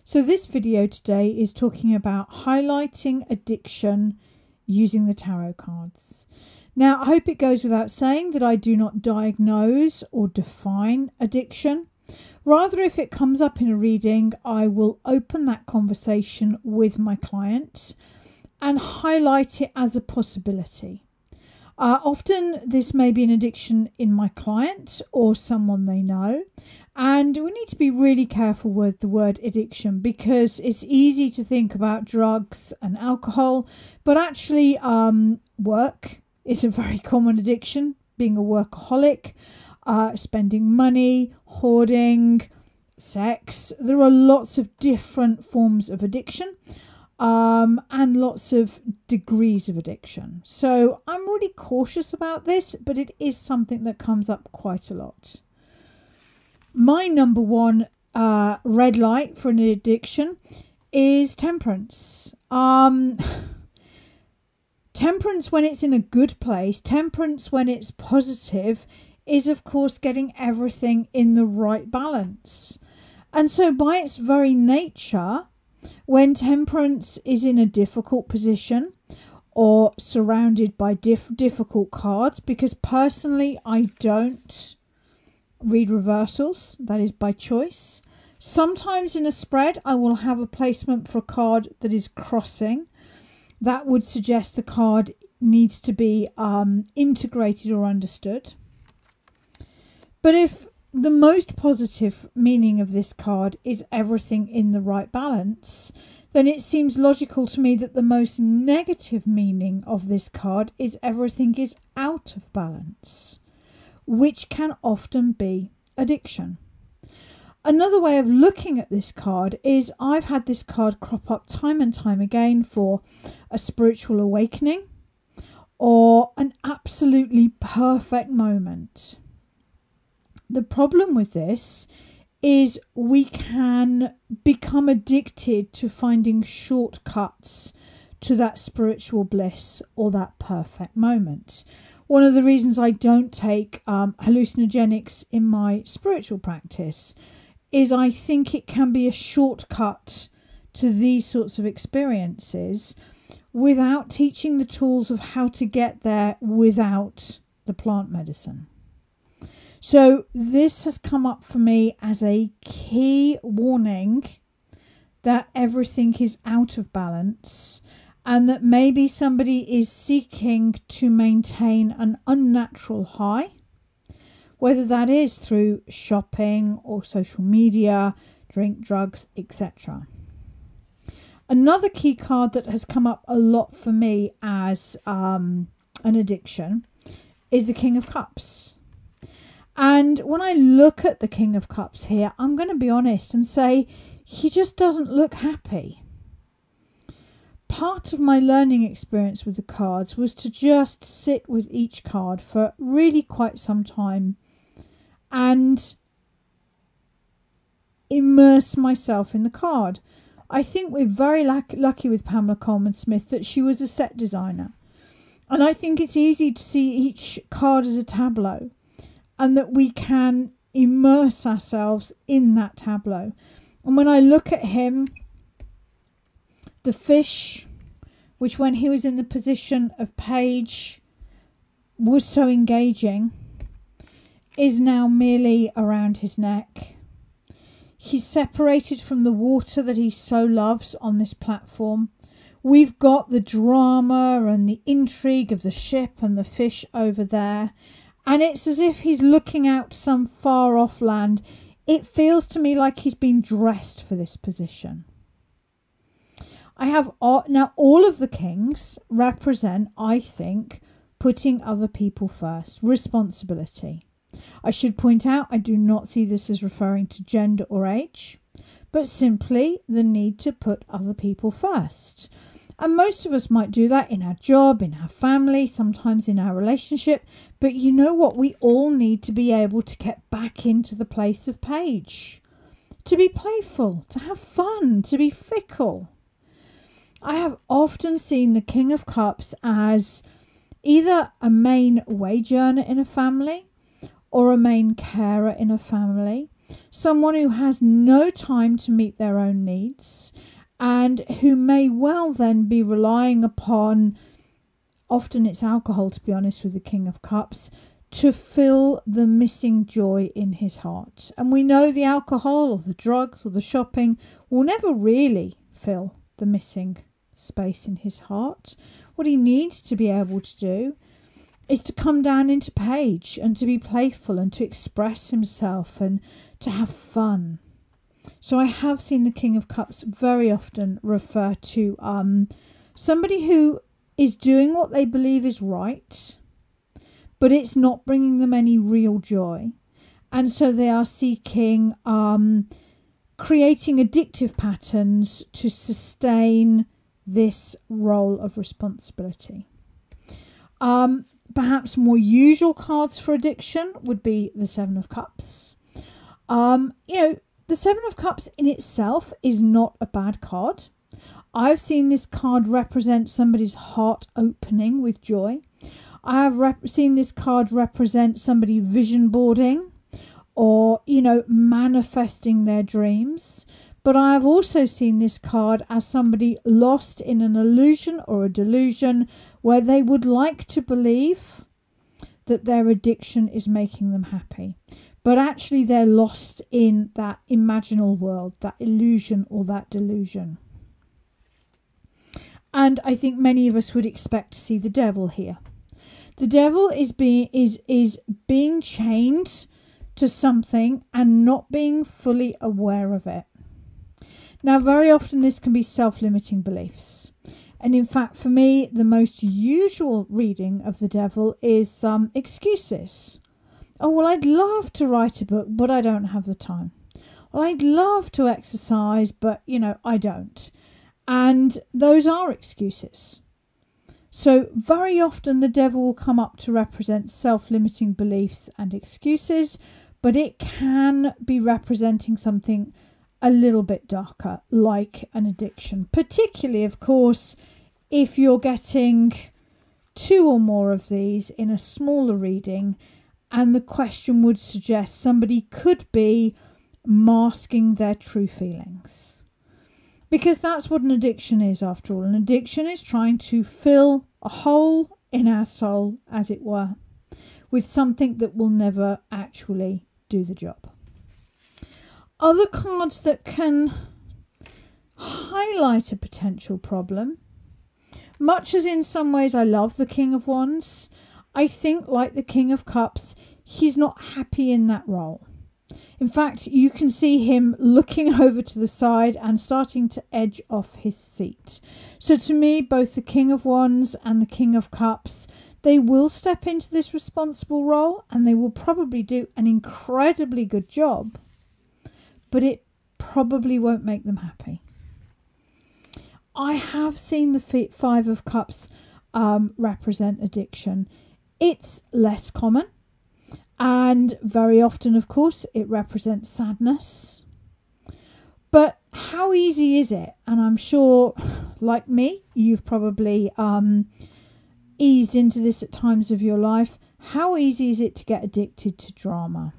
So this video today is talking about highlighting addiction using the tarot cards. Now, I hope it goes without saying that I do not diagnose or define addiction. Rather, if it comes up in a reading, I will open that conversation with my client and highlight it as a possibility. Often this may be an addiction in my client or someone they know. And we need to be really careful with the word addiction because it's easy to think about drugs and alcohol, but actually work is a very common addiction, being a workaholic, spending money, hoarding, sex. There are lots of different forms of addiction. And lots of degrees of addiction. So I'm really cautious about this, but it is something that comes up quite a lot. My number one red light for an addiction is temperance. Temperance when it's in a good place, temperance when it's positive, is of course getting everything in the right balance. And so by its very nature, when temperance is in a difficult position or surrounded by difficult cards, because personally I don't read reversals, that is by choice. Sometimes in a spread I will have a placement for a card that is crossing. That would suggest the card needs to be integrated or understood. But if the most positive meaning of this card is everything in the right balance, then it seems logical to me that the most negative meaning of this card is everything is out of balance, which can often be addiction. Another way of looking at this card is I've had this card crop up time and time again for a spiritual awakening or an absolutely perfect moment. The problem with this is we can become addicted to finding shortcuts to that spiritual bliss or that perfect moment. One of the reasons I don't take hallucinogenics in my spiritual practice is I think it can be a shortcut to these sorts of experiences without teaching the tools of how to get there without the plant medicine. So this has come up for me as a key warning that everything is out of balance and that maybe somebody is seeking to maintain an unnatural high, whether that is through shopping or social media, drink, drugs, etc. Another key card that has come up a lot for me as an addiction is the King of Cups. And when I look at the King of Cups here, I'm going to be honest and say he just doesn't look happy. Part of my learning experience with the cards was to just sit with each card for really quite some time and immerse myself in the card. I think we're very lucky with Pamela Coleman Smith that she was a set designer. And I think it's easy to see each card as a tableau, and that we can immerse ourselves in that tableau. And when I look at him, the fish, which when he was in the position of page was so engaging, is now merely around his neck. He's separated from the water that he so loves on this platform. We've got the drama and the intrigue of the ship and the fish over there. And it's as if he's looking out some far off land. It feels to me like he's been dressed for this position. I have now all of the kings represent, I think, putting other people first, responsibility. I should point out I do not see this as referring to gender or age, but simply the need to put other people first. And most of us might do that in our job, in our family, sometimes in our relationship. But you know what? We all need to be able to get back into the place of page. To be playful, to have fun, to be fickle. I have often seen the King of Cups as either a main wage earner in a family or a main carer in a family. someone who has no time to meet their own needs, and who may well then be relying upon, often it's alcohol, to be honest, with the King of Cups, to fill the missing joy in his heart. And we know the alcohol or the drugs or the shopping will never really fill the missing space in his heart. What he needs to be able to do is to come down into page and to be playful and to express himself and to have fun. So I have seen the King of Cups very often refer to somebody who is doing what they believe is right, but it's not bringing them any real joy. And so they are seeking, creating addictive patterns to sustain this role of responsibility. Perhaps more usual cards for addiction would be the Seven of Cups. The Seven of Cups in itself is not a bad card. I've seen this card represent somebody's heart opening with joy. I have seen this card represent somebody vision boarding or, manifesting their dreams. But I have also seen this card as somebody lost in an illusion or a delusion where they would like to believe that their addiction is making them happy. But actually they're lost in that imaginal world, that illusion or that delusion. And I think many of us would expect to see the devil here. The devil is being chained to something and not being fully aware of it. Now, very often this can be self-limiting beliefs. And in fact, for me, the most usual reading of the devil is excuses. Oh, well, I'd love to write a book, but I don't have the time. Well, I'd love to exercise, but, I don't. And those are excuses. So very often the devil will come up to represent self-limiting beliefs and excuses, but it can be representing something a little bit darker, like an addiction. Particularly, of course, if you're getting 2 or more of these in a smaller reading, and the question would suggest somebody could be masking their true feelings. Because that's what an addiction is, after all. An addiction is trying to fill a hole in our soul, as it were, with something that will never actually do the job. Other cards that can highlight a potential problem, much as in some ways I love the King of Wands, I think, like the King of Cups, he's not happy in that role. In fact, you can see him looking over to the side and starting to edge off his seat. So to me, both the King of Wands and the King of Cups, they will step into this responsible role and they will probably do an incredibly good job, but it probably won't make them happy. I have seen the Five of Cups represent addiction. It's less common. And very often, of course, it represents sadness. But how easy is it? And I'm sure, like me, you've probably eased into this at times of your life. How easy is it to get addicted to drama?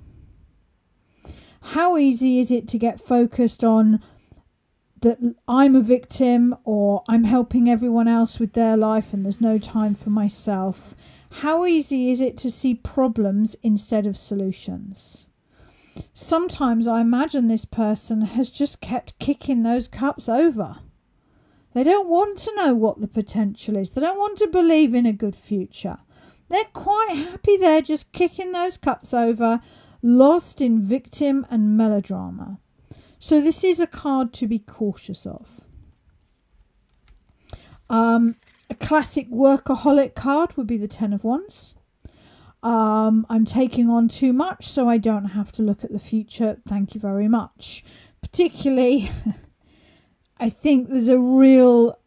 How easy is it to get focused on that I'm a victim or I'm helping everyone else with their life and there's no time for myself? How easy is it to see problems instead of solutions? Sometimes I imagine this person has just kept kicking those cups over. They don't want to know what the potential is. They don't want to believe in a good future. They're quite happy there just kicking those cups over, lost in victim and melodrama. So this is a card to be cautious of. A classic workaholic card would be the Ten of Wands. I'm taking on too much, so I don't have to look at the future. Thank you very much. Particularly, I think there's a real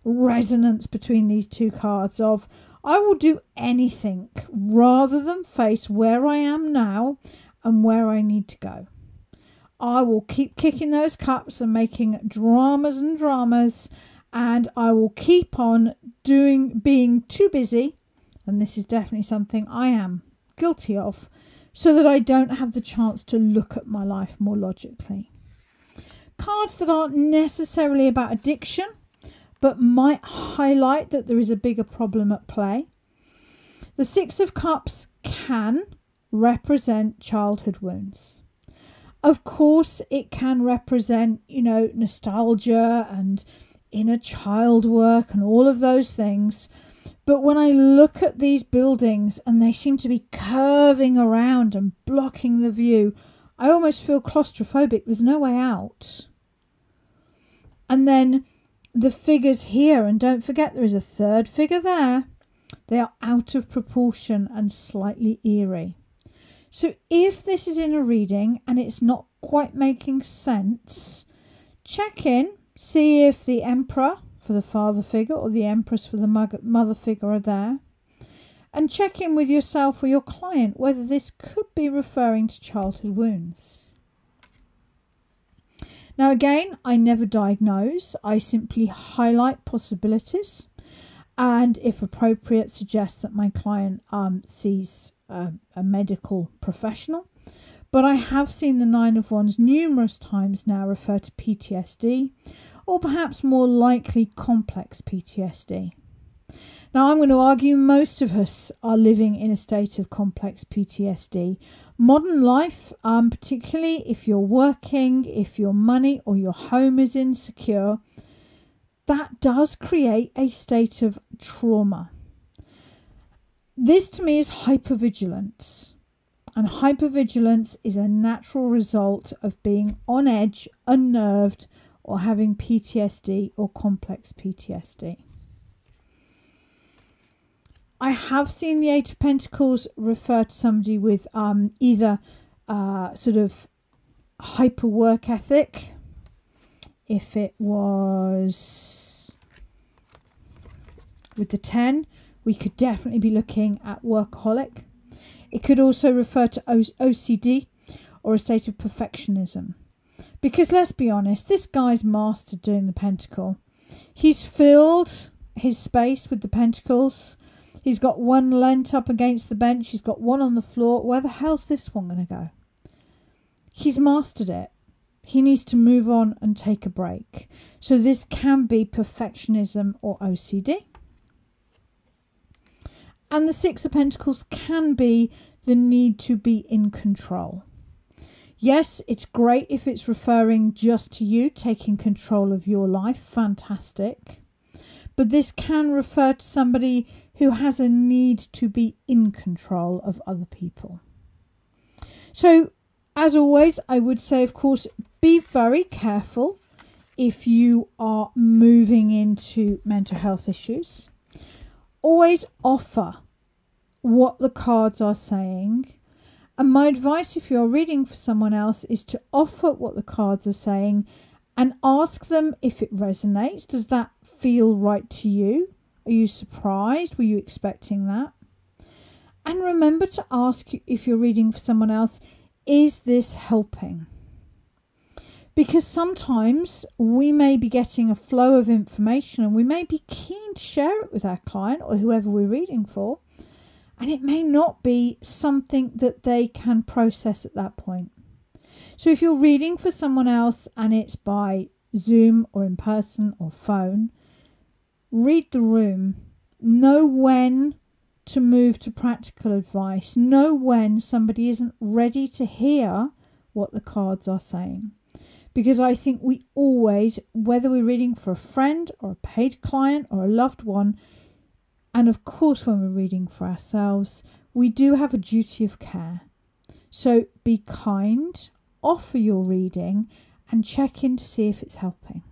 resonance between these two cards of I will do anything rather than face where I am now and where I need to go. I will keep kicking those cups and making dramas and dramas, and I will keep on being too busy, and this is definitely something I am guilty of, so that I don't have the chance to look at my life more logically. Cards that aren't necessarily about addiction, but might highlight that there is a bigger problem at play. The Six of Cups can represent childhood wounds. Of course, it can represent, nostalgia and inner child work and all of those things. But when I look at these buildings and they seem to be curving around and blocking the view, I almost feel claustrophobic. There's no way out. And then the figures here, and don't forget there is a third figure there, they are out of proportion and slightly eerie. So if this is in a reading and it's not quite making sense, check in, see if the Emperor for the father figure or the Empress for the mother figure are there, and check in with yourself or your client whether this could be referring to childhood wounds. Now again, I never diagnose, I simply highlight possibilities, and if appropriate suggest that my client sees a medical professional. But I have seen the Nine of Wands numerous times now refer to PTSD, or perhaps more likely complex PTSD. Now I'm going to argue most of us are living in a state of complex PTSD. Modern life, particularly if you're working, if your money or your home is insecure, that does create a state of trauma. This to me is hypervigilance. And hypervigilance is a natural result of being on edge, unnerved, or having PTSD or complex PTSD. I have seen the Eight of Pentacles refer to somebody with either sort of hyper work ethic. If it was with the 10, we could definitely be looking at workaholic. It could also refer to OCD or a state of perfectionism. Because let's be honest, this guy's mastered doing the pentacle. He's filled his space with the pentacles. He's got one leant up against the bench. He's got one on the floor. Where the hell's this one going to go? He's mastered it. He needs to move on and take a break. So this can be perfectionism or OCD. And the Six of Pentacles can be the need to be in control. Yes, it's great if it's referring just to you, taking control of your life. Fantastic. But this can refer to somebody who has a need to be in control of other people. So, as always, I would say, of course, be very careful if you are moving into mental health issues. Always offer what the cards are saying. And my advice, if you're reading for someone else, is to offer what the cards are saying and ask them if it resonates. Does that feel right to you? Are you surprised? Were you expecting that? And remember to ask, if you're reading for someone else, is this helping? Because sometimes we may be getting a flow of information and we may be keen to share it with our client or whoever we're reading for, and it may not be something that they can process at that point. So if you're reading for someone else and it's by Zoom or in person or phone, read the room. Know when to move to practical advice. Know when somebody isn't ready to hear what the cards are saying. Because I think we always, whether we're reading for a friend or a paid client or a loved one, and of course when we're reading for ourselves, we do have a duty of care. So be kind, offer your reading, and check in to see if it's helping.